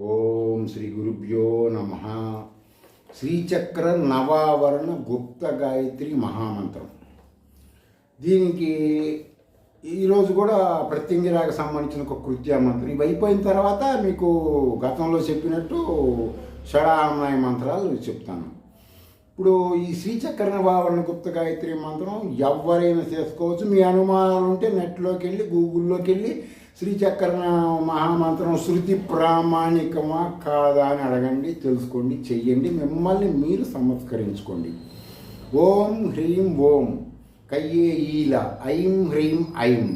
ఓం శ్రీ గురుభ్యో నమ. శ్రీచక్ర నవావరణ గుప్త గాయత్రి మహామంత్రం. దీనికి ఈరోజు కూడా ప్రత్యంగిరాకు సంబంధించిన ఒక కృత్య మంత్రం. ఇవి అయిపోయిన తర్వాత మీకు గతంలో చెప్పినట్టు షడానాయ మంత్రాలు చెప్తాను. ఇప్పుడు ఈ శ్రీచక్ర నవావరణ గుప్త గాయత్రి మంత్రం ఎవరైనా చేసుకోవచ్చు. మీ అనుమానాలు ఉంటే నెట్లోకి వెళ్ళి గూగుల్లోకి వెళ్ళి శ్రీచక్ర మహామంత్రం శృతి ప్రామాణికమా కాదా అని అడగండి, తెలుసుకోండి, చెయ్యండి. మిమ్మల్ని మీరు సంస్కరించుకోండి. ఓం హ్రీం ఓం కయ్యే ఈల ఐం హ్రీం ఐం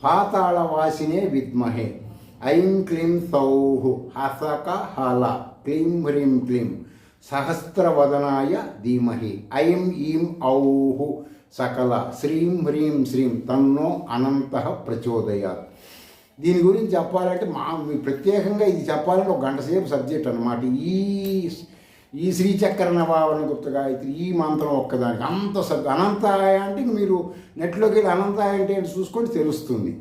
పాతాళవాసినే విద్మహే ఐం క్లీం సౌః హసక హల క్లీం హ్రీం క్లీం సహస్రవదనాయ ధీమహి ఐం ఈం ఔః సకల శ్రీం హ్రీం శ్రీం తన్నో అనంతః ప్రచోదయాత్. దీని గురించి చెప్పాలంటే ప్రత్యేకంగా ఇది చెప్పాలంటే ఒక గంట సేపు సబ్జెక్ట్ అనమాట. ఈ శ్రీచక్ర నవావరణ గుప్త గాయత్రి ఈ మంత్రం ఒక్కదానికి అనంతాయ అంటే మీరు నెట్లోకి వెళ్ళి అనంతాయ అంటే చూసుకొని తెలుస్తుంది.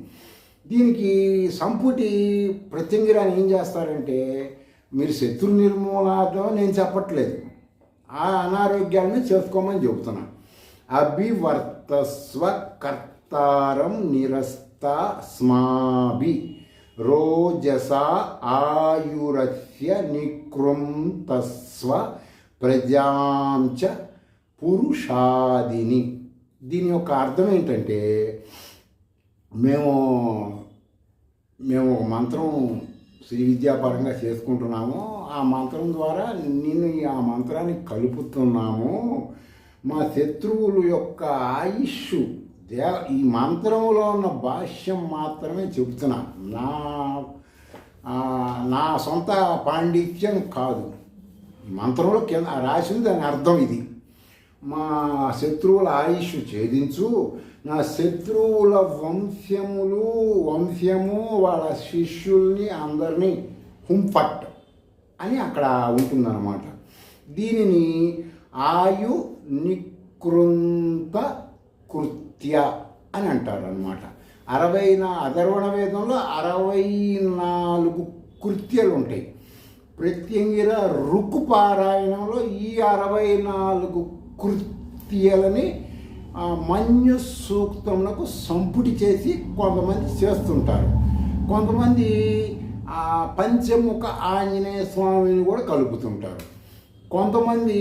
దీనికి సంపుటి ప్రత్యంగిరాన్ని ఏం చేస్తారంటే, మీరు శత్రు నిర్మూలన నేను చెప్పట్లేదు, ఆ అనారోగ్యాలను చేసుకోమని చెబుతున్నా. అభివర్తస్వ కర్తారం స్మాభి రోజస ఆయురస్య నికృంతస్వ ప్రజాంచ పురుషాదిని. దీని యొక్క అర్థం ఏంటంటే, మేము మంత్రం శ్రీ విద్యాపరంగా చేసుకుంటున్నాము. ఆ మంత్రం ద్వారా నిన్ను ఆ మంత్రాన్ని కలుపుతున్నాము. మా శత్రువుల యొక్క ఆయుష్ ఈ మంత్రంలో ఉన్న భాష్యం మాత్రమే చెబుతున్నా, నా సొంత పాండిత్యం కాదు. మంత్రంలో కింద రాసింది దాని అర్థం ఇది. మా శత్రువుల ఆయుష్ ఛేదించు, నా శత్రువుల వంశము వాళ్ళ శిష్యుల్ని అందరినీ హుంఫట్ అని అక్కడ ఉంటుందన్నమాట. దీనిని ఆయు నికృంత కృత్య అని అంటారు అనమాట. అథర్వణ వేదంలో 64 కృత్యాలు ఉంటాయి. ప్రత్యంగిర రుక్కు పారాయణంలో ఈ 64 కృత్యాలని మన్యు సూక్తములకు సంపుటి చేసి కొంతమంది చేస్తుంటారు. కొంతమంది పంచముఖ ఆంజనేయ స్వామిని కూడా కలుపుతుంటారు. కొంతమంది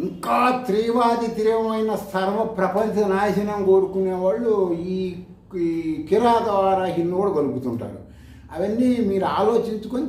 ఇంకా తీవ్రమైన సర్వ ప్రపంచ నాశనం కోరుకునే వాళ్ళు ఈ కిరాత వారాహిని కూడా కలుపుతుంటారు. అవన్నీ మీరు ఆలోచించుకొని